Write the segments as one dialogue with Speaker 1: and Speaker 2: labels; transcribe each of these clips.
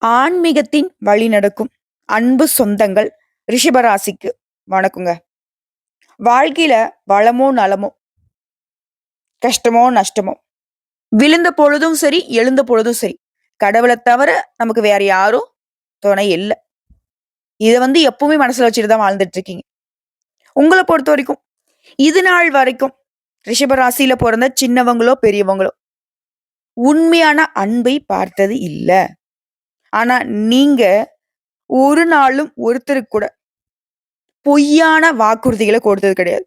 Speaker 1: ஆன்மீகத்தின் வழி நடக்கும் அன்பு சொந்தங்கள் ரிஷபராசிக்கு வணக்கங்க. வாழ்க்கையில வளமோ நலமோ, கஷ்டமோ நஷ்டமோ, விழுந்த பொழுதும் சரி, எழுந்த பொழுதும் சரி, கடவுளை தவிர நமக்கு வேற யாரும் துணை இல்ல. இத எப்பவுமே மனசுல வச்சுட்டு தான் வாழ்ந்துட்டு இருக்கீங்க. உங்களை பொறுத்த வரைக்கும் இது நாள் வரைக்கும் ரிஷபராசியில பிறந்த சின்னவங்களோ பெரியவங்களோ உண்மையான அன்பை பார்த்தது இல்ல. ஆனா நீங்க ஒரு நாளும் ஒருத்தருக்கு கூட பொய்யான வாக்குறுதிகளை கொடுத்தது கிடையாது.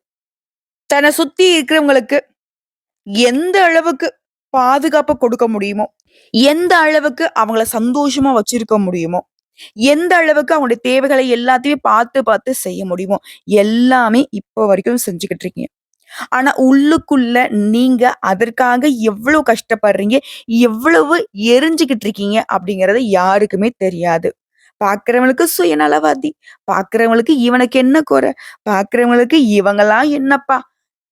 Speaker 1: தன்னை சுத்தி இருக்கிறவங்களுக்கு எந்த அளவுக்கு பாதுகாப்ப கொடுக்க முடியுமோ, எந்த அளவுக்கு அவங்கள சந்தோஷமா வச்சிருக்க முடியுமோ, எந்த அளவுக்கு அவங்களுடைய தேவைகளை எல்லாத்தையுமே பார்த்து பார்த்து செய்ய முடியுமோ, எல்லாமே இப்போ வரைக்கும் செஞ்சுக்கிட்டு இருக்கீங்க. ஆனா உள்ளுக்குள்ள நீங்க அதற்காக எவ்வளவு கஷ்டப்படுறீங்க, எவ்வளவு எரிஞ்சுகிட்டு இருக்கீங்க அப்படிங்கிறது யாருக்குமே தெரியாது. பார்க்கிறவங்களுக்கு சுயநலவாதி, பார்க்கிறவங்களுக்கு இவனுக்கு என்ன குறை, பார்க்கிறவங்களுக்கு இவங்கலாம் என்னப்பா,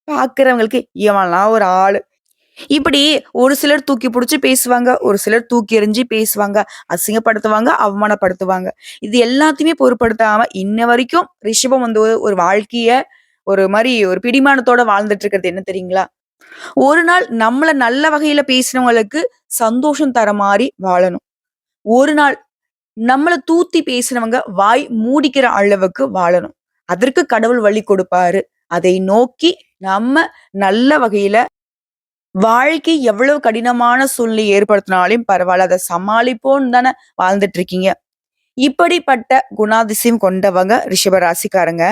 Speaker 1: பார்க்கிறவங்களுக்கு இவன்லாம் ஒரு ஆளு. இப்படி ஒரு சிலர் தூக்கி புடிச்சு பேசுவாங்க. ஒரு சிலர் தூக்கி எறிஞ்சு பேசுவாங்க. அசிங்கப்படுத்துவாங்க, அவமானப்படுத்துவாங்க. இது எல்லாத்தையுமே பொருட்படுத்தாம இன்ன வரைக்கும் ரிஷபம் ஒரு வாழ்க்கைய ஒரு மாரி ஒரு பிடிமானத்தோட வாழ்ந்துட்டு இருக்கிறது என்ன தெரியுங்களா? ஒரு நாள் நம்மள நல்ல வகையில பேசினவங்களுக்கு சந்தோஷம் தர மாரி வாழணும். ஒரு நாள் நம்மள தூத்தி பேசினவங்க வாய் மூடிக்கிற அளவுக்கு வாழணும். அதற்கு கடவுள் வழி கொடுப்பாரு. அதை நோக்கி நம்ம நல்ல வகையில வாழ்க்கை எவ்வளவு கடினமான சூழ்நிலை ஏற்படுத்தினாலும் பரவாயில்ல. அத சமாளிப்போம்னு தானே வாழ்ந்துட்டு இருக்கீங்க. இப்படிப்பட்ட குணாதிசயம் கொண்டவங்க ரிஷபராசிக்காரங்க.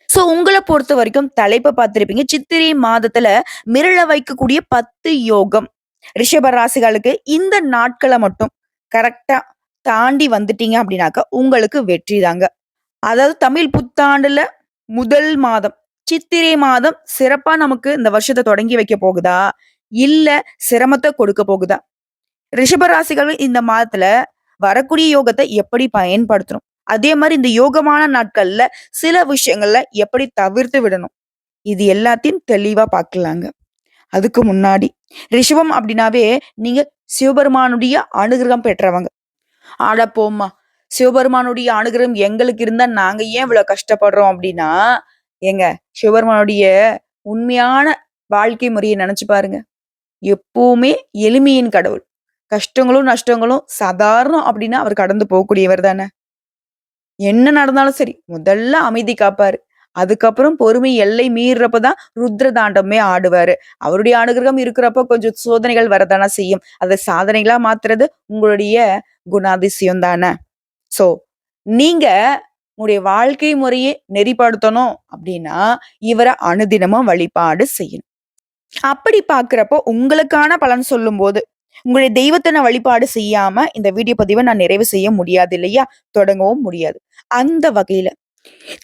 Speaker 1: சோ உங்கள பொறுத்த வரைக்கும் தலைப்ப பார்த்திருப்பீங்க. சித்திரை மாதத்துல மிரள வைக்கக்கூடிய 10 யோகம். ரிஷப ராசிகளுக்கு இந்த நாட்கள மட்டும் கரெக்ட்டா தாண்டி வந்துட்டீங்க அப்படின்னாக்க, உங்களுக்கு வெற்றி தாங்க. அதாவது தமிழ் புத்தாண்டுல முதல் மாதம், சித்திரை மாதம் சிறப்பா நமக்கு இந்த வருஷத்த தொடங்கி வைக்க போகுதா? இல்ல சிரமத்த கொடுக்க போகுதா? ரிஷபராசிகள் இந்த மாதத்துல வரக்கூடிய யோகத்த எப்படி பயன்படுத்தணும்? அதே மாரி இந்த யோகமான நாட்கள்ல சில விஷயங்கள்ல எப்படி தவிர்த்து விடணும்? இது எல்லாத்தையும் தெளிவா பார்க்கலாங்க. அதுக்கு முன்னாடி ரிஷபம் அப்படின்னாவே நீங்க சிவபெருமானுடைய அனுகிரகம் பெற்றவங்க. அட போம்மா! சிவபெருமானுடைய அனுகிரகம் எங்களுக்கு இருந்தா நாங்க ஏன் இவ்வளவு கஷ்டப்படுறோம் அப்படின்னா, ஏங்க சிவபெருமானுடைய உண்மையான வாழ்க்கை முறைய நெனச்சு பாருங்க. எப்பவுமே எளிமையின் கடவுள். கஷ்டங்களும், நஷ்டங்களும் சாதாரணம் அப்படின்னா அவர் கடந்து போகக்கூடியவர் தானே. என்ன நடந்தாலும் சரி, முதல்ல அமைதி காப்பாரு. அதுக்கப்புறம் பொறுமை எல்லை மீறுறப்ப தான் ருத்ர தாண்டவமே ஆடுவாரு. அவருடைய அனுகிரகம் இருக்கிறப்போ கொஞ்சம் சோதனைகள் வரத்தானே செய்யும். அத சாதனைகளா மாத்துறது உங்களுடைய குணாதிசயம் தானே. சோ, நீங்க உங்களுடைய வாழ்க்கை முறையை நெறிப்படுத்தணும் அப்படின்னா, இவர அனுதினமும் வழிபாடு செய்யணும். அப்படி பார்க்கிறப்போ உங்களுக்கான பலன் சொல்லும்போது, உங்களுடைய தெய்வத்தின வழிபாடு செய்யாம இந்த வீடியோ பதிவ நான் நிறைவு செய்ய முடியாது இல்லையா? தொடங்கவும் முடியாது. அந்த வகையில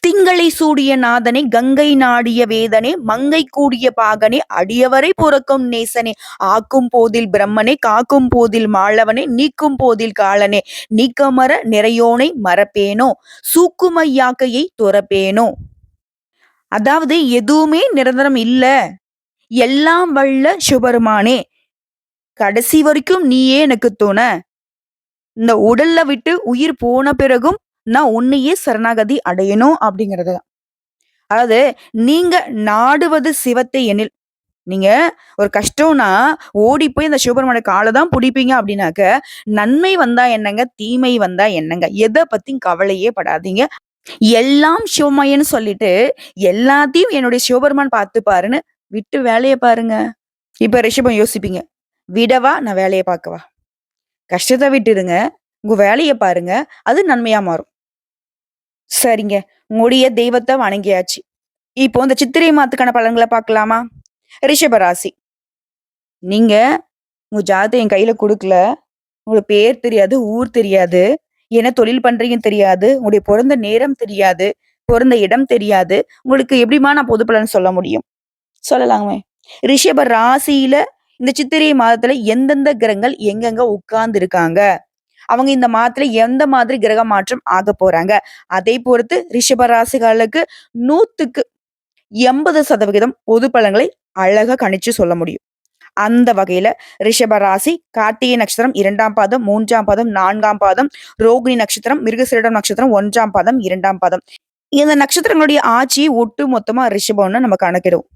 Speaker 1: திங்களை சூடிய நாதனே, கங்கை நாடிய வேதனே, மங்கை கூடிய பாகனே, அடியவரை புறக்கும் நேசனே, ஆக்கும் போதில் பிரம்மனே, காக்கும் போதில் மாளவனே, நீக்கும் போதில் காலனே, நீக்கமர நிறையோனை மறப்பேனோ, சூக்கும யாக்கையை துறப்பேனோ. அதாவது எதுவுமே நிரந்தரம் இல்ல. எல்லாம் வல்ல சிவபெருமானே, கடைசி வரைக்கும் நீயே எனக்கு துணை. இந்த உடல்ல விட்டு உயிர் போன பிறகும் நான் உன்னையே சரணாகதி அடையணும் அப்படிங்கிறது தான். அதாவது நீங்க நாடுவது சிவத்தை எனில், நீங்க ஒரு கஷ்டம்னா ஓடி போய் அந்த சிவபெருமான கால தான் புடிப்பீங்க அப்படின்னாக்க, நன்மை வந்தா என்னங்க, தீமை வந்தா என்னங்க, எத பத்தியும் கவலையே படாதீங்க. எல்லாம் சிவமயன்னு சொல்லிட்டு எல்லாத்தையும் என்னுடைய சிவபெருமான் பார்த்துப்பாருன்னு விட்டு வேலைய பாருங்க. இப்ப ரிஷபம் யோசிப்பீங்க. விடவா? நான் வேலைய பார்க்கவா? கஷ்டத்த விட்டுடுங்க. உங்க வேலைய பாருங்க. அது நன்மையா மாறும். சரிங்க. உங்களுடைய தெய்வத்த வணங்கியாச்சு. இப்போ இந்த சித்திரை மாதத்துக்கான பலன்கள பார்க்கலாமா? ரிஷப ராசி. நீங்க உங்க ஜாதகத்த என் கையில குடுக்கல. உங்களுக்கு பேர் தெரியாது, ஊர் தெரியாது, என்ன தொழில் பண்றீங்கன்னு தெரியாது, உங்களுடைய பொறந்த நேரம் தெரியாது, பொறந்த இடம் தெரியாது. உங்களுக்கு எப்படிம்மா நான் பொது பலன் சொல்ல முடியும்? சொல்லலாமே. ரிஷப ராசியில இந்த சித்திரை மாதத்துல எந்தெந்த கிரகங்கள் எங்கெங்க உட்கார்ந்து இருக்காங்க? அவங்க இந்த மாதத்துல எந்த மாதிரி கிரக மாற்றம் ஆக போறாங்க? அதை பொறுத்து ரிஷப ராசிகளுக்கு 100க்கு 80% பொது பலன்களை அழகா கணிச்சு சொல்ல முடியும். அந்த வகையில ரிஷப ராசி கார்த்திகை நட்சத்திரம் 2ஆம் பாதம், 3ஆம் பாதம், 4ஆம் பாதம், ரோகிணி நட்சத்திரம், மிருகசீரிடம் நட்சத்திரம் 1ஆம் பாதம், 2ஆம் பாதம். இந்த நட்சத்திரங்களுடைய ஆட்சி ஒட்டு மொத்தமா ரிஷபம்னு நம்ம கணக்கிடுவோம்.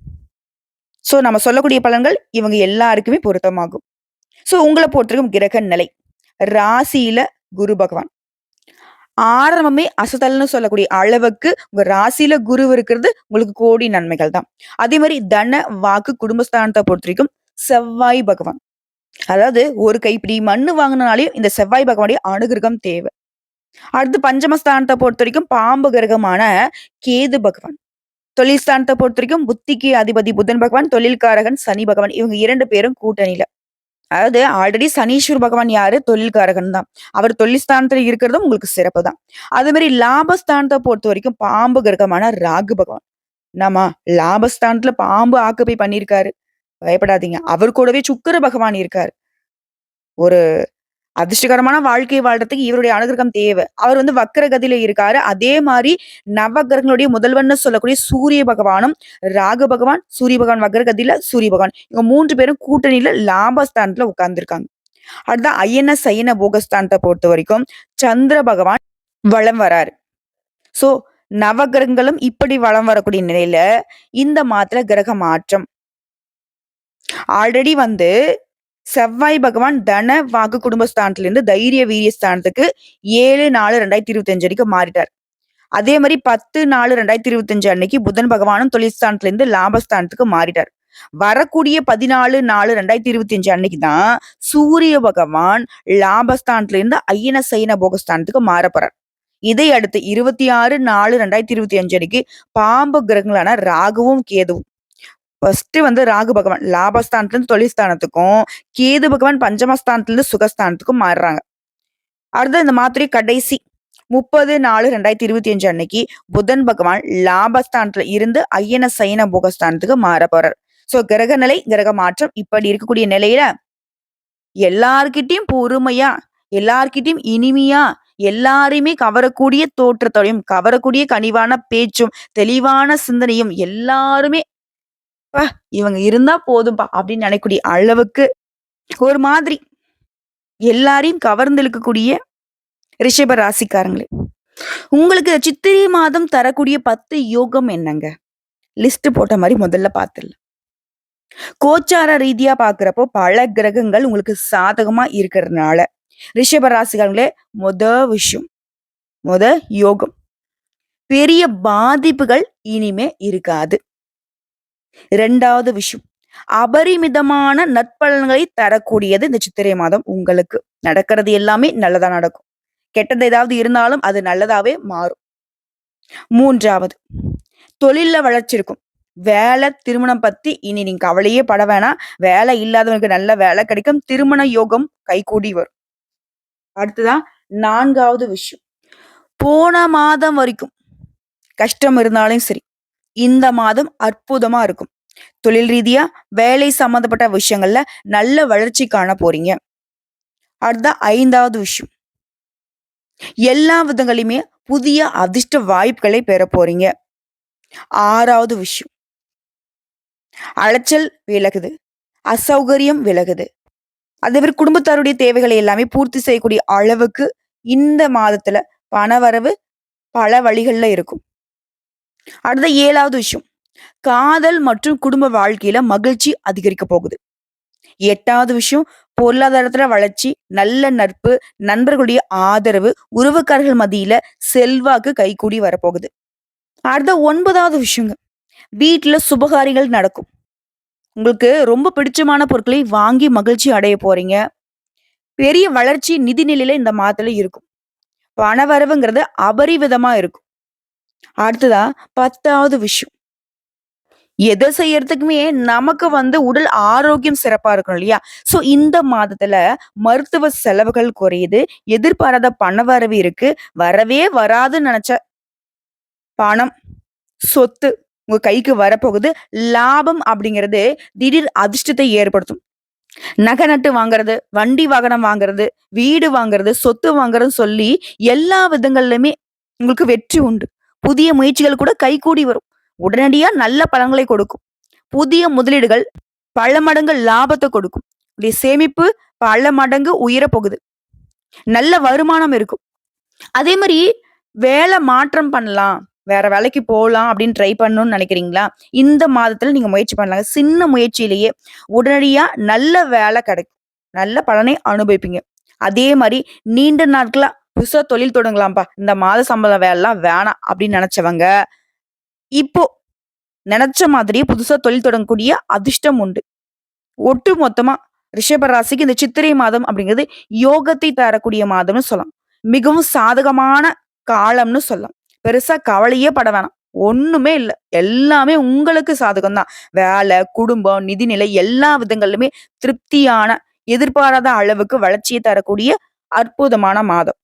Speaker 1: சோ நம்ம சொல்லக்கூடிய பலன்கள் இவங்க எல்லாருக்குமே பொருத்தமாகும். சோ உங்கள பொறுத்தவரைக்கும் கிரக நிலை. ராசியில குரு பகவான். ஆரம்பமே அசத்தல்னு சொல்லக்கூடிய அளவுக்கு உங்க ராசியில குரு இருக்கிறது உங்களுக்கு கோடி நன்மைகள் தான். அதே மாரி தன, வாக்கு, குடும்பஸ்தானத்த பொறுத்தவரைக்கும் செவ்வாய் பகவான். அதாவது ஒரு கைப்பிடி மண்ணு வாங்குனாலே இந்த செவ்வாய் பகவானுடைய அனுகிரகம் தேவை. அடுத்து பஞ்சமஸ்தானத்த பொறுத்தவரைக்கும் பாம்பு கிரகமான கேது பகவான். தொழில் ஸ்தானத்த பொறுத்தவரைக்கும் புத்திக்கு அதிபதி புதன் பகவான், தொழில்காரகன் சனி பகவான். இவங்க 2 பேரும் கூட்டணியில. அதாவது ஆல்ரெடி சனீஸ்வர பகவான் யாரு? தொழில்காரகன் தான். அவர் தொழில் ஸ்தானத்துல இருக்கிறதும் உங்களுக்கு சிறப்பு தான். அதே மாதிரி லாபஸ்தானத்தை பொறுத்தவரைக்கும் பாம்பு கிரகமான ராகு பகவான். என்னம்மா லாபஸ்தானத்துல பாம்பு ஆக்குபை பண்ணியிருக்காரு. பயப்படாதீங்க. அவர் கூடவே சுக்கிர பகவான் இருக்காரு. ஒரு அதிர்ஷ்டகரமான வாழ்க்கை வாழ்றதுக்கு இவருடைய அனுகிரகம் தேவை. அவர் வந்து வக்கர கதியில இருக்காரு. அதே மாரி நவகிரகங்களுடைய முதல்வன்னு சொல்லக்கூடிய சூரிய பகவானும், ராகு பகவான், சூரிய பகவான் வக்கர கதியில சூரிய பகவான். இவங்க 3 பேரும் கூட்டணியில லாபஸ்தானத்துல உட்கார்ந்துருக்காங்க. அடுத்ததான் அயன சயன போகஸ்தானத்தை பொறுத்த வரைக்கும் சந்திர பகவான் வலம் வராரு. சோ நவகிரகங்களும் இப்படி வலம் வரக்கூடிய நிலையில இந்த மாதத்துல கிரக மாற்றம். ஆல்ரெடி வந்து செவ்வாய் பகவான் தன, வாக்கு, குடும்பஸ்தானத்திலிருந்து தைரிய வீரிய ஸ்தானத்துக்கு 7/4/2025 அன்னைக்கு மாறிட்டார். அதே மாதிரி 10/4/2025 அன்னைக்கு புதன் பகவானும் தொழில் ஸ்தானத்திலிருந்து லாபஸ்தானத்துக்கு மாறிட்டார். வரக்கூடிய 14/4/2025 அன்னைக்கு தான் சூரிய பகவான் லாபஸ்தானத்திலிருந்து அய்யன சயன போகஸ்தானத்துக்கு மாற போறார். இதை அடுத்து 26/4/2025 அன்னைக்கு பாம்பு கிரகங்களான ராகுவும் கேதுவும் ஃபர்ஸ்ட் வந்து ராகு பகவான் லாபஸ்தானத்துல தொழில் ஸ்தானத்துக்கும், கேது பகவான் பஞ்சமஸ்தானத்துல சுகஸ்தானத்துக்கும் மாறுறாங்க. அடுத்து இந்த மாத்திரை கடைசி 30/4/2025 அன்னைக்கு புதன் பகவான் லாபஸ்தானத்துல இருந்து அய்யன சயன போகஸ்தானத்துக்கு மாற போறார். சோ கிரக நிலை, கிரக மாற்றம் இப்படி இருக்கக்கூடிய நிலையில எல்லார்கிட்டயும் பொறுமையா, எல்லார்கிட்டயும் இனிமையா, எல்லாரையுமே கவரக்கூடிய தோற்றத்தோடையும், கவரக்கூடிய கனிவான பேச்சும், தெளிவான சிந்தனையும் எல்லாருமே இவங்க இருந்தா போதும்பா அப்படின்னு நினைக்கக்கூடிய அளவுக்கு ஒரு மாதிரி எல்லாரையும் கவர்ந்து இழுக்கக்கூடிய ரிஷப ராசிக்காரங்களே, உங்களுக்கு சித்திரை மாதம் தரக்கூடிய 10 யோகம் என்னங்க? லிஸ்ட் போட்ட மாதிரி முதல்ல பாத்துடலாம். கோச்சார ரீதியா பாக்குறப்போ பல கிரகங்கள் உங்களுக்கு சாதகமா இருக்கிறதுனால ரிஷப ராசிக்காரங்களே விஷயம் யோகம் பெரிய பாதிப்புகள் இனிமே இருக்காது. 2வது விஷயம் அபரிமிதமான நற்பலன்களை தரக்கூடியது இந்த சித்திரை மாதம். உங்களுக்கு நடக்கிறது எல்லாமே நல்லதா நடக்கும். கெட்டது ஏதாவது இருந்தாலும் அது நல்லதாவே மாறும். 3வது தொழில்ல வளர்ச்சி இருக்கும். வேலை, திருமணம் பத்தி இனி நீங்க கவலையே பட வேணாம். வேலை இல்லாதவங்களுக்கு நல்ல வேலை கிடைக்கும். திருமண யோகம் கைகூடி வரும். அடுத்ததான் 4வது விஷயம் போன மாதம் வரைக்கும் கஷ்டம் இருந்தாலும் சரி, இந்த மாதம் அற்புதமா இருக்கும். தொழில் ரீதியா வேலை சம்பந்தப்பட்ட விஷயங்கள்ல நல்ல வளர்ச்சி காண போறீங்க. அடுத்த 5வது விஷயம் எல்லா விதங்களையுமே புதிய அதிர்ஷ்ட வாய்ப்புகளை பெற போறீங்க. 6வது விஷயம் அலைச்சல் விலகுது, அசௌகரியம் விலகுது. அதே மாதிரி குடும்பத்தாருடைய தேவைகளை எல்லாமே பூர்த்தி செய்யக்கூடிய அளவுக்கு இந்த மாதத்துல பணவரவு பல வழிகள்ல இருக்கும். அடுத்த 7வது விஷயம் காதல் மற்றும் குடும்ப வாழ்க்கையில மகிழ்ச்சி அதிகரிக்க போகுது. 8வது விஷயம் பொருளாதாரத்துல வளர்ச்சி, நல்ல நட்பு, நண்பர்களுடைய ஆதரவு, உறவுக்காரர்கள் மத்தியில செல்வாக்கு கைகூடி வரப்போகுது. அடுத்த 9வது விஷயங்க வீட்டுல சுபகாரியங்கள் நடக்கும். உங்களுக்கு ரொம்ப பிடிச்சமான பொருட்களை வாங்கி மகிழ்ச்சி அடைய போறீங்க. பெரிய வளர்ச்சி நிதி நிலையில இந்த மாதத்துல இருக்கும். பணவரவுங்கிறது அபரிவிதமா இருக்கும். அடுத்ததா 10வது விஷயம் எதை செய்யறதுக்குமே நமக்கு வந்து உடல் ஆரோக்கியம் சிறப்பா இருக்கணும் இல்லையா? சோ இந்த மாதத்துல மருத்துவ செலவுகள் குறையுது. எதிர்பாராத பணவரவு இருக்கு. வரவே வராதுன்னு நினைச்ச பணம், சொத்து உங்க கைக்கு வரப்போகுது. லாபம் அப்படிங்கிறது திடீர் அதிர்ஷ்டத்தை ஏற்படுத்தும். நகை நட்டு வாங்குறது, வண்டி வாகனம் வாங்குறது, வீடு வாங்குறது, சொத்து வாங்குறதுன்னு சொல்லி எல்லா விதங்கள்லயுமே உங்களுக்கு வெற்றி உண்டு. புதிய முயற்சிகள் கூட கைகூடி வரும். உடனடியா நல்ல பலன்களை கொடுக்கும். புதிய முதலீடுகள் பல மடங்கு லாபத்தை கொடுக்கும். உடைய சேமிப்பு பல மடங்கு உயர போகுது. நல்ல வருமானம் இருக்கும். அதே மாரி வேலை மாற்றம் பண்ணலாம். வேற வேலைக்கு போலாம் அப்படின்னு ட்ரை பண்ணணும்னு நினைக்கிறீங்களா? இந்த மாதத்துல நீங்க முயற்சி பண்ணலாங்க. சின்ன முயற்சியிலேயே உடனடியா நல்ல வேலை கிடைக்கும். நல்ல பலனை அனுபவிப்பீங்க. அதே மாரி நீண்ட நாட்களா புதுசா தொழில் தொடங்கலாம்ப்பா. இந்த மாத சம்பள வேலைலாம் வேணாம் அப்படின்னு நினைச்சவங்க, இப்போ நினைச்ச மாதிரியே புதுசா தொழில் தொடங்கக்கூடிய அதிர்ஷ்டம் உண்டு. ஒட்டு மொத்தமா ரிஷப ராசிக்கு இந்த சித்திரை மாதம் அப்படிங்கிறது யோகத்தை தரக்கூடிய மாதம்னு சொல்லலாம். மிகவும் சாதகமான காலம்னு சொல்லலாம். பெருசா கவலையே பட வேணாம். ஒண்ணுமே இல்ல. எல்லாமே உங்களுக்கு சாதகம் தான். வேலை, குடும்பம், நிதிநிலை எல்லா விதங்களிலுமே திருப்தியான, எதிர்பாராத அளவுக்கு வளர்ச்சியை தரக்கூடிய அற்புதமான மாதம்.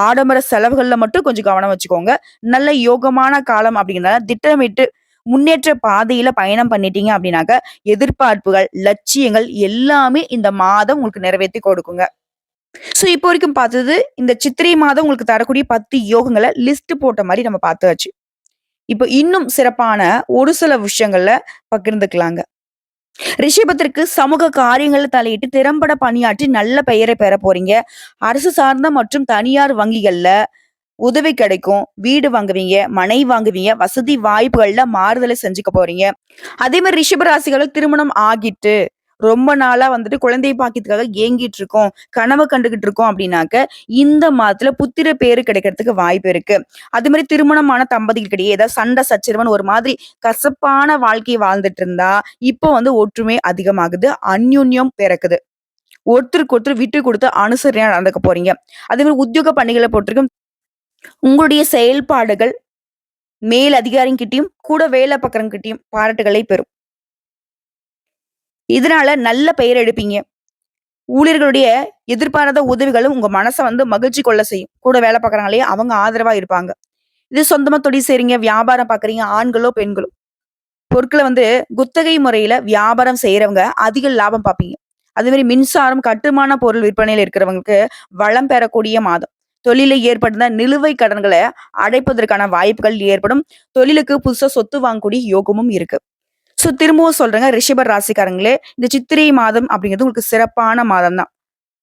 Speaker 1: ஆடம்பர செலவுகள்ல மட்டும் கொஞ்சம் கவனம் வச்சுக்கோங்க. நல்ல யோகமான காலம் அப்படிங்கிறனால திட்டமிட்டு முன்னேற்ற பாதையில பயணம் பண்ணிட்டீங்க அப்படின்னாக்க, எதிர்பார்ப்புகள், லட்சியங்கள் எல்லாமே இந்த மாதம் உங்களுக்கு நிறைவேத்தி கொடுக்குங்க. ஸோ இப்போ வரைக்கும் பார்த்தது, இந்த சித்திரை மாதம் உங்களுக்கு தரக்கூடிய 10 யோகங்கள லிஸ்ட் போட்ட மாரி நம்ம பார்த்தாச்சு. இப்போ இன்னும் சிறப்பான ஒரு சில விஷயங்கள பகிர்ந்துக்கலாங்க. ரிஷபத்திற்கு சமூக காரியங்கள்ல தலையிட்டு திறம்பட பணியாற்றி நல்ல பெயரை பெற போறீங்க. அரசு சார்ந்த மற்றும் தனியார் வங்கிகள்ல உதவி கிடைக்கும். வீடு வாங்குவீங்க, மனை வாங்குவீங்க, வசதி வாய்ப்புகள்ல மாறுதலை செஞ்சுக்க போறீங்க. அதே மாரி ரிஷப ராசிகளுக்கு திருமணம் ஆகிட்டு, ரொம்ப நாளா வந்துட்டு குழந்தை பாக்கியத்துக்காக ஏங்கிட்டு இருக்கோம், கனவு கண்டுகிட்டு இருக்கோம் அப்படின்னாக்க, இந்த மாதத்துல புத்திர பேரு கிடைக்கிறதுக்கு வாய்ப்பு இருக்கு. அது மாரி திருமணமான தம்பதிகளுக்கிடையே ஏதாவது சண்டை சச்சரவுன்னு ஒரு மாதிரி கசப்பான வாழ்க்கைய வாழ்ந்துட்டு இருந்தா, இப்போ வந்து ஒற்றுமை அதிகமாகுது, அந்யோன்யம் பிறக்குது. ஒருத்தருக்கு ஒருத்தர் விட்டு கொடுத்து அனுசரணையா நடந்துக்க போறீங்க. அதே மாரி உத்தியோக பணிகளை பொறுத்தவரைக்கும் உங்களுடைய செயல்பாடுகள் மேல் அதிகாரிகிட்டயும், கூட வேலை பார்க்கிறவங்ககிட்டயும் பாராட்டுகளை பெறும். இதனால நல்ல பெயர் எடுப்பீங்க. ஊழியர்களுடைய எதிர்பாராத உதவிகளும் உங்க மனச வந்து மகிழ்ச்சி கொள்ள செய்யும். கூட வேலை பார்க்குறாங்க இல்லையா? அவங்க ஆதரவா இருப்பாங்க. இது சொந்தமா தொழில் செய்றீங்க, வியாபாரம் பார்க்குறீங்க, ஆண்களோ, பெண்களோ. பொருட்கள வந்து குத்தகை முறையில வியாபாரம் செய்றவங்க அதிக லாபம் பார்ப்பீங்க. அதே மாரி மின்சாரம், கட்டுமான பொருள் விற்பனையில இருக்கிறவங்களுக்கு வளம் பெறக்கூடிய மாதம். தொழிலில் ஏற்படுத்த நிலுவை கடன்கள அடைப்பதற்கான வாய்ப்புகள் ஏற்படும். தொழிலுக்கு புதுசா சொத்து வாங்கக்கூடிய யோகமும் இருக்கு. ஸோ திரும்பவும் சொல்றேங்க ரிஷப ராசிக்காரங்களே, இந்த சித்திரை மாதம் அப்படிங்கிறது உங்களுக்கு சிறப்பான மாதம் தான்.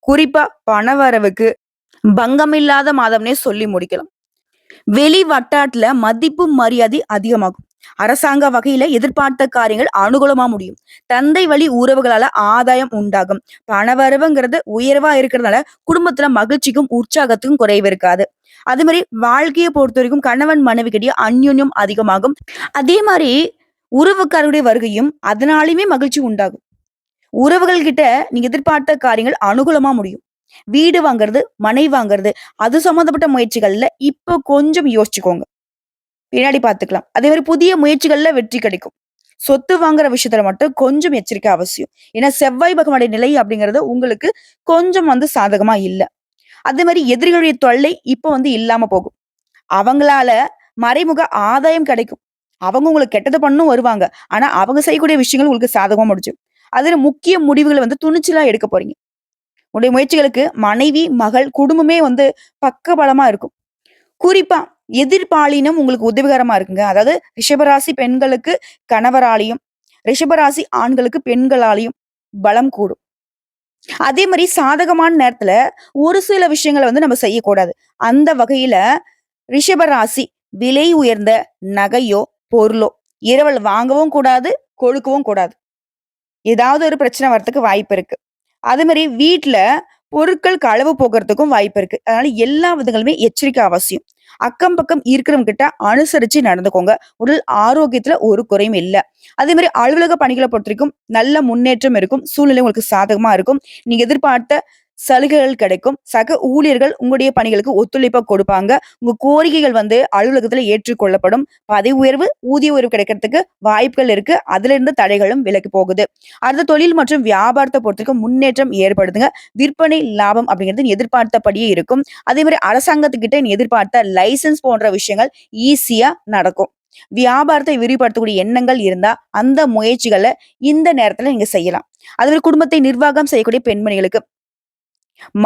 Speaker 1: குறிப்பா பணவரவுக்கு பங்கமில்லாத மாதம்னே சொல்லி முடிக்கலாம். வெளி வட்டாரத்துல மதிப்பு மரியாதை அதிகமாகும். அரசாங்க வகையில எதிர்பார்த்த காரியங்கள் அனுகூலமா முடியும். தந்தை வழி உறவுகளால ஆதாயம் உண்டாகும். பணவரவுங்கிறது உயர்வா இருக்கிறதுனால குடும்பத்துல மகிழ்ச்சிக்கும் உற்சாகத்துக்கும் குறைவு இருக்காது. அதே மாதிரி வாழ்க்கையை பொறுத்த வரைக்கும் கணவன் மனைவிக்கிடையே அந்யோன்யம் அதிகமாகும். அதே மாதிரி உறவுக்காரருடைய வருகையும் அதனாலுமே மகிழ்ச்சி உண்டாகும். உறவுகள் கிட்ட நீங்க எதிர்பார்த்த காரியங்கள் அனுகூலமா முடியும். வீடு வாங்குறது, மனை வாங்குறது, அது சம்மந்தப்பட்ட முயற்சிகள்ல இப்போ கொஞ்சம் யோசிச்சுக்கோங்க. பின்னாடி பார்த்துக்கலாம். அதே மாரி புதிய முயற்சிகள்ல வெற்றி கிடைக்கும். சொத்து வாங்குற விஷயத்துல மட்டும் கொஞ்சம் எச்சரிக்கை அவசியம். ஏன்னா செவ்வாய் பகவானுடைய நிலை அப்படிங்கிறது உங்களுக்கு கொஞ்சம் வந்து சாதகமா இல்ல. அதே மாரி எதிரிகளுடைய தொல்லை இப்போ வந்து இல்லாம போகும். அவங்களால மறைமுக ஆதாயம் கிடைக்கும். அவங்க உங்களுக்கு கெட்டது பண்ணவும் வருவாங்க. ஆனா அவங்க செய்யக்கூடிய விஷயங்கள் உங்களுக்கு சாதகமா முடிஞ்சும். அதுல முக்கிய முடிவுகள வந்து துணிச்சலா எடுக்க போறீங்க. உங்களுடைய முயற்சிகளுக்கு மனைவி, மகள், குடும்பமே வந்து பக்கபலமா இருக்கும். குறிப்பா எதிர்பாலினம் உங்களுக்கு உதவிகரமா இருக்குங்க. அதாவது ரிஷபராசி பெண்களுக்கு கணவராலையும், ரிஷபராசி ஆண்களுக்கு பெண்களாலையும் பலம் கூடும். அதே மாரி சாதகமான நேரத்துல ஒரு சில விஷயங்கள வந்து நம்ம செய்யக்கூடாது. அந்த வகையில ரிஷபராசி விலை உயர்ந்த நகையோ, பொருளோ இரவல் வாங்கவும் கூடாது, கொடுக்கவும் கூடாது. ஏதாவது ஒரு பிரச்சனை வரதுக்கு வாய்ப்பு இருக்கு. அதே மாரி வீட்ல பொருட்கள் களவு போகுறதுக்கும் வாய்ப்பு இருக்கு. அதனால எல்லா விதங்களுமே எச்சரிக்கை அவசியம். அக்கம் பக்கம் இருக்கிறவங்க கிட்ட அனுசரிச்சு நடந்துக்கோங்க. உடல் ஆரோக்கியத்துல ஒரு குறையும் இல்ல. அதே மாரி அலுவலக பணிகள பொறுத்தவரைக்கும் நல்ல முன்னேற்றம் இருக்கும். சூழ்நிலை உங்களுக்கு சாதகமா இருக்கும். நீங்க எதிர்பார்த்த சலுகைகள் கிடைக்கும். சக ஊழியர்கள் உங்களுடைய பணிகளுக்கு ஒத்துழைப்பா கொடுப்பாங்க. உங்க கோரிக்கைகள் வந்து அலுவலகத்துல ஏற்றுக்கொள்ளப்படும். பதவி உயர்வு, ஊதிய உயர்வு கிடைக்கிறதுக்கு வாய்ப்புகள் இருக்கு. அதிலிருந்து தடைகளும் விலகி போகுது. அடுத்த தொழில் மற்றும் வியாபாரத்தை பொறுத்தவரைக்கும் முன்னேற்றம் ஏற்படுதுங்க. விற்பனை லாபம் அப்படிங்கிறது நீ எதிர்பார்த்தபடியே இருக்கும். அதே மாதிரி அரசாங்கத்துக்கிட்ட நீ எதிர்பார்த்த லைசன்ஸ் போன்ற விஷயங்கள் ஈஸியா நடக்கும். வியாபாரத்தை விரிவுபடுத்தக்கூடிய எண்ணங்கள் இருந்தா அந்த முயற்சிகளை இந்த நேரத்துல நீங்க செய்யலாம். அதுவே குடும்பத்தை நிர்வாகம் செய்யக்கூடிய பெண்மணிகளுக்கு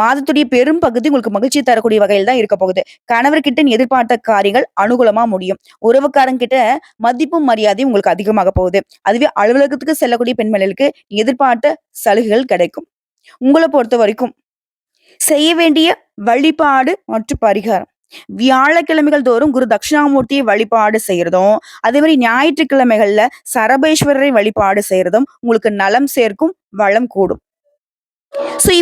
Speaker 1: மாதத்துடைய பெரும் பகுதி உங்களுக்கு மகிழ்ச்சி தரக்கூடிய வகையில் தான் இருக்க போகுது. கணவர்கிட்ட நீ எதிர்பார்த்த காரியங்கள் அனுகூலமா முடியும். உறவுக்காரங்கிட்ட மதிப்பும் மரியாதையும் உங்களுக்கு அதிகமாக போகுது. அதுவே அலுவலகத்துக்கு செல்லக்கூடிய பெண்மணிகளுக்கு நீ எதிர்பார்த்த சலுகைகள் கிடைக்கும். உங்கள பொறுத்தவரைக்கும் செய்ய வேண்டிய வழிபாடு மற்றும் பரிகாரம். வியாழக்கிழமைகள் தோறும் குரு தட்சிணாமூர்த்தியை வழிபாடு செய்யறதும், அதே மாரி ஞாயிற்றுக்கிழமைகள்ல சரபேஸ்வரரை வழிபாடு செய்யறதும் உங்களுக்கு நலம் சேர்க்கும், வளம் கூடும்.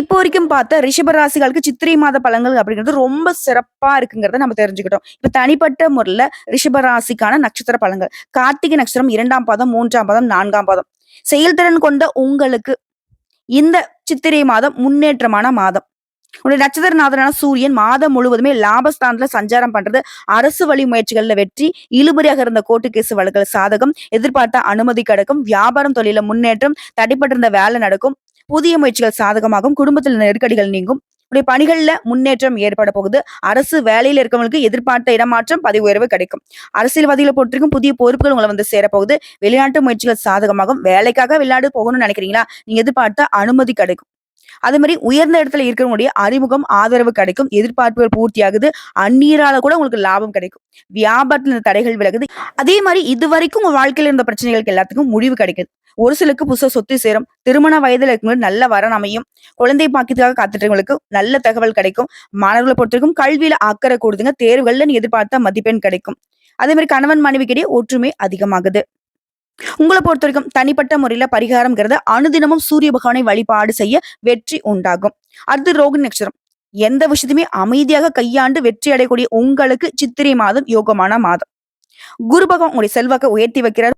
Speaker 1: இப்போ வரைக்கும் பார்த்தா ரிஷப ராசிகளுக்கு சித்திரை மாத பலன்கள் அப்படிங்கிறது ரொம்ப சிறப்பா இருக்குங்கிறத நம்ம தெரிஞ்சுக்கிட்டோம். இப்ப தனிப்பட்ட முறையில ரிஷப ராசிக்கான நட்சத்திர பலன்கள். கார்த்திகை நட்சத்திரம் 2ஆம் பாதம், 3ஆம் பாதம், 4ஆம் பாதம். செயல்திறன் கொண்ட உங்களுக்கு இந்த சித்திரை மாதம் முன்னேற்றமான மாதம். உங்களுடைய நட்சத்திரநாதனான சூரியன் மாதம் முழுவதுமே லாபஸ்தானத்துல சஞ்சாரம் பண்றது அரசு வழி முயற்சிகள்ல வெற்றி, இழுபறியாக இருந்த கோர்ட்டு கேஸ் வழக்குகள் சாதகம், எதிர்பார்த்த அனுமதி கிடைக்கும், வியாபாரம் தொழில முன்னேற்றம், தடைப்பட்டிருந்த வேலை நடக்கும், புதிய முயற்சிகள் சாதகமாகும், குடும்பத்தில் நெருக்கடிகள் நீங்கும், உடைய பணிகள்ல முன்னேற்றம் ஏற்பட போகுது. அரசு வேலையில இருக்கவங்களுக்கு எதிர்பார்த்த இடமாற்றம், பதவி உயர்வு கிடைக்கும். அரசியல்வாதிகளை பொறுத்திருக்கும் புதிய பொறுப்புகள் உங்களை வந்து சேரப்போகுது. வெளிநாட்டு முயற்சிகள் சாதகமாகும். வேலைக்காக வெளிநாடு போகணும்னு நினைக்கிறீங்களா? நீங்க எதிர்பார்த்த அனுமதி கிடைக்கும். அதே மாதிரி உயர்ந்த இடத்துல இருக்கிறவங்களுடைய அறிமுகம், ஆதரவு கிடைக்கும். எதிர்பார்ப்புகள் பூர்த்தியாகுது. அந்நியரால கூட உங்களுக்கு லாபம் கிடைக்கும். வியாபாரத்துல இருந்த தடைகள் விலகுது. அதே மாதிரி இதுவரைக்கும் உங்க வாழ்க்கையில இருந்த பிரச்சனைகளுக்கு எல்லாத்துக்கும் முடிவு கிடைக்குது. ஒரு சிலருக்கு புதுசா சொத்து சேரும். திருமண வயதுல இருக்கும்போது நல்ல வரன் அமையும். குழந்தை பாக்கியத்துக்காக காத்துட்டவங்களுக்கு நல்ல தகவல் கிடைக்கும். மாணவர்களை பொறுத்தவரைக்கும் கல்வியில அக்கறை கூடுதுங்க. தேர்வுகள்ல நீ எதிர்பார்த்த மதிப்பெண் கிடைக்கும். அதே மாதிரி கணவன் மனைவிக்கிடையே ஒற்றுமை அதிகமாகுது. உங்கள பொறுத்தவரைக்கும் தனிப்பட்ட முறையில பரிகாரம்ங்கிறது அனுதினமும் சூரிய பகவானை வழிபாடு செய்ய வெற்றி உண்டாகும். அடுத்து ரோகிணி நட்சத்திரம். எந்த விஷயத்தையுமே அமைதியாக கையாண்டு வெற்றி அடையக்கூடிய உங்களுக்கு சித்திரை மாதம் யோகமான மாதம். குரு பகவான் உங்களுடைய செல்வாக்கை உயர்த்தி வைக்கிறார்.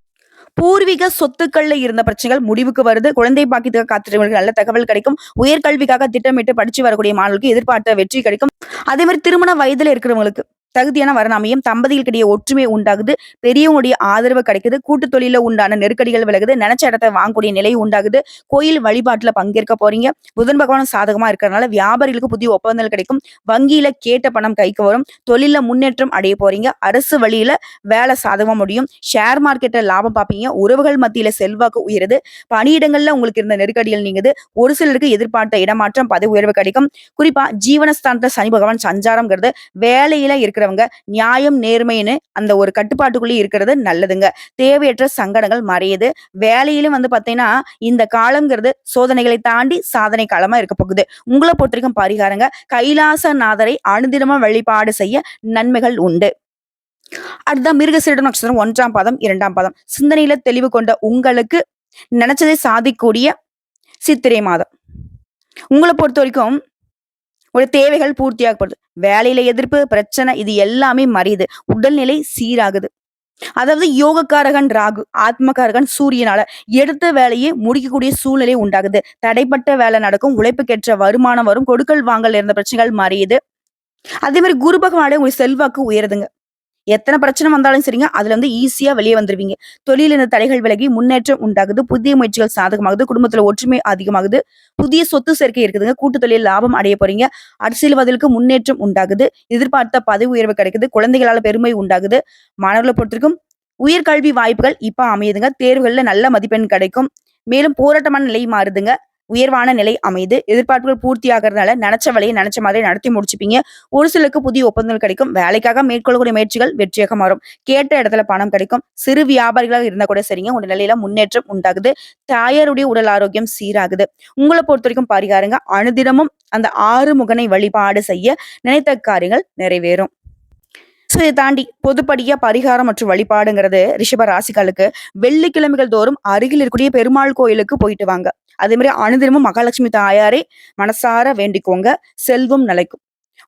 Speaker 1: பூர்வீக சொத்துக்கள்ல இருந்த பிரச்சனைகள் முடிவுக்கு வருது. குழந்தை பாக்கியத்துக்காக காத்திருக்கிறவங்களுக்கு நல்ல தகவல் கிடைக்கும். உயர்கல்விக்காக திட்டமிட்டு படிச்சு வரக்கூடிய மாணவர்களுக்கு எதிர்பார்த்த வெற்றி கிடைக்கும். அதே மாதிரி திருமண வயதுல இருக்கிறவங்களுக்கு தகுதியான வரன் அமையும். தம்பதிகளுக்கிடையே ஒற்றுமை உண்டாகுது. பெரியவங்களுடைய ஆதரவு கிடைக்குது. கூட்டு தொழில உண்டான நெருக்கடிகள் விலகுது. நினைச்ச இடத்தை வாங்கக்கூடிய நிலை உண்டாகுது. கோயில் வழிபாட்டுல பங்கேற்க போறீங்க. புதன் பகவான் சாதகமா இருக்கிறதுனால வியாபாரிகளுக்கு புதிய ஒப்பந்தங்கள் கிடைக்கும். வங்கியில கேட்ட பணம் கைக்கு வரும். தொழில முன்னேற்றம் அடைய போறீங்க. அரசு வழியில வேலை சாதகமா முடியும். ஷேர் மார்க்கெட்ல லாபம் பார்ப்பீங்க. உறவுகள் மத்தியில செல்வாக்கு உயருது. பணியிடங்கள்ல உங்களுக்கு இருந்த நெருக்கடிகள் நீங்குது. ஒரு சிலருக்கு எதிர்பார்த்த இடமாற்றம், பதவி உயர்வு கிடைக்கும். குறிப்பா ஜீவனஸ்தானத்துல சனி பகவான் சஞ்சாரம்ங்கிறது வேலையில இருக்கிறவங்க நியாயம் நேர்மைன்னு அந்த ஒரு கட்டுப்பாட்டுக்குள்ளே இருக்கிறது நல்லதுங்க. தேவையற்ற சங்கடங்கள் மறையுது. வேலையிலும் வந்து பாத்தீங்கன்னா இந்த காலம்ங்கிறது சோதனைகளை தாண்டி சாதனை காலமா இருக்க போகுது. உங்களை பொறுத்தவரைக்கும் பரிகாரங்க கைலாசநாதரை அனுதினமா வழிபாடு செய்ய நன்மைகள் உண்டு. அடுத்ததான் மிருகசீரிடம் நட்சத்திரம் 1ஆம் பாதம், 2ஆம் பாதம். சிந்தனையில தெளிவு கொண்ட உங்களுக்கு நினைச்சதை சாதிக்கூடிய சித்திரை மாதம். உங்களை பொறுத்த வரைக்கும் ஒரு தேவைகள் பூர்த்தியாகப்படுது. வேலையில எதிர்ப்பு, பிரச்சனை இது எல்லாமே மறையுது. உடல்நிலை சீராகுது. அதாவது யோகக்காரகன் ராகு, ஆத்மகாரகன் சூரியனால எடுத்த வேலையை முடிக்கக்கூடிய சூழ்நிலை உண்டாகுது. தடைப்பட்ட வேலை நடக்கும். உழைப்புக்கேற்ற வருமானம் வரும். கொடுக்கல் வாங்கல் இருந்த பிரச்சனைகள் மறையுது. அதே மாதிரி குரு பகவானோட உங்களுக்கு செல்வாக்கு உயருதுங்க. எத்தனை பிரச்சனை வந்தாலும் சரிங்க, அதுல வந்து ஈஸியா வெளியே வந்துருவீங்க. தொழில் இந்த தடைகள் விலகி முன்னேற்றம் உண்டாகுது. புதிய முயற்சிகள் சாதகமாகுது. குடும்பத்துல ஒற்றுமை அதிகமாகுது. புதிய சொத்து சேர்க்கை இருக்குதுங்க. கூட்டு தொழில் லாபம் அடைய போறீங்க. அரசியல்வாதிகளுக்கு முன்னேற்றம் உண்டாகுது. எதிர்பார்த்த பதவி உயர்வு கிடைக்குது. குழந்தைகளால பெருமை உண்டாகுது. மாணவர்களை பொறுத்திருக்கும் உயர்கல்வி வாய்ப்புகள் இப்ப அமையுதுங்க. தேர்வுகள்ல நல்ல மதிப்பெண் கிடைக்கும். மேலும் போராட்டமான நிலை மாறுதுங்க. உயர்வான நிலை அமையுது. எதிர்பார்ப்புகள் பூர்த்தி ஆகிறதுனால நினைச்ச வேலையை நினைச்ச மாதிரி நடத்தி முடிச்சுப்பீங்க. ஒரு சிலருக்கு புதிய ஒப்பந்தங்கள் கிடைக்கும். வேலைக்காக மேற்கொள்ளக்கூடிய முயற்சிகள் வெற்றியாக மாறும். கேட்ட இடத்துல பணம் கிடைக்கும். சிறு வியாபாரிகளாக இருந்தா கூட சரிங்க, உங்க நிலையில முன்னேற்றம் உண்டாகுது. தாயாருடைய உடல் ஆரோக்கியம் சீராகுது. உங்களை பொறுத்த வரைக்கும் பரிகாரங்க அனுதினமும் அந்த 6 முகனை வழிபாடு செய்ய நினைத்த காரியங்கள் நிறைவேறும். இதை தாண்டி பொதுப்படியா பரிகாரம் மற்றும் வழிபாடுங்கிறது ரிஷப ராசிகளுக்கு வெள்ளிக்கிழமைகள் தோறும் அருகில் இருக்கக்கூடிய பெருமாள் கோயிலுக்கு போயிட்டு வாங்க. அதே மாதிரி அனுதினமும் மகாலட்சுமி தாயாரை மனசார வேண்டிக்கோங்க. செல்வம் நிலைக்கும்.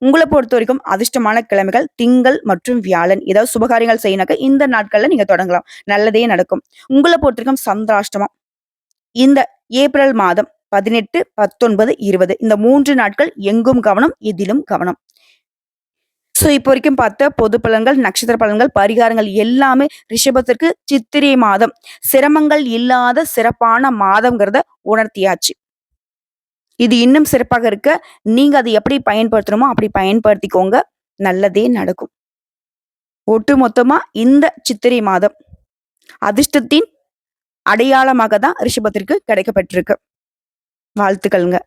Speaker 1: உங்களை பொறுத்த வரைக்கும் அதிர்ஷ்டமான கிழமைகள் திங்கள் மற்றும் வியாழன். ஏதாவது சுபகாரியங்கள் செய்யனாக்க இந்த நாட்கள்ல நீங்க தொடங்கலாம். நல்லதே நடக்கும். உங்களை பொறுத்த வரைக்கும் சந்திராஷ்டமம் இந்த ஏப்ரல் மாதம் 18, 19, 20 இந்த 3 நாட்கள் எங்கும் கவனம், இதிலும் கவனம். இப்போ வரைக்கும் பார்த்த பொது பலன்கள், நட்சத்திர பலன்கள், பரிகாரங்கள் எல்லாமே ரிஷபத்திற்கு சித்திரை மாதம் சிரமங்கள் இல்லாத சிறப்பான மாதம்ங்கிறத உணர்த்தியாச்சு. இது இன்னும் சிறப்பாக இருக்க நீங்க அதை எப்படி பயன்படுத்தணுமோ அப்படி பயன்படுத்திக்கோங்க. நல்லதே நடக்கும். ஒட்டு மொத்தமா இந்த சித்திரை மாதம் அதிர்ஷ்டத்தின் அடையாளமாக தான் ரிஷபத்திற்கு கிடைக்கப்பட்டிருக்கு. வாழ்த்துக்கள்ங்க.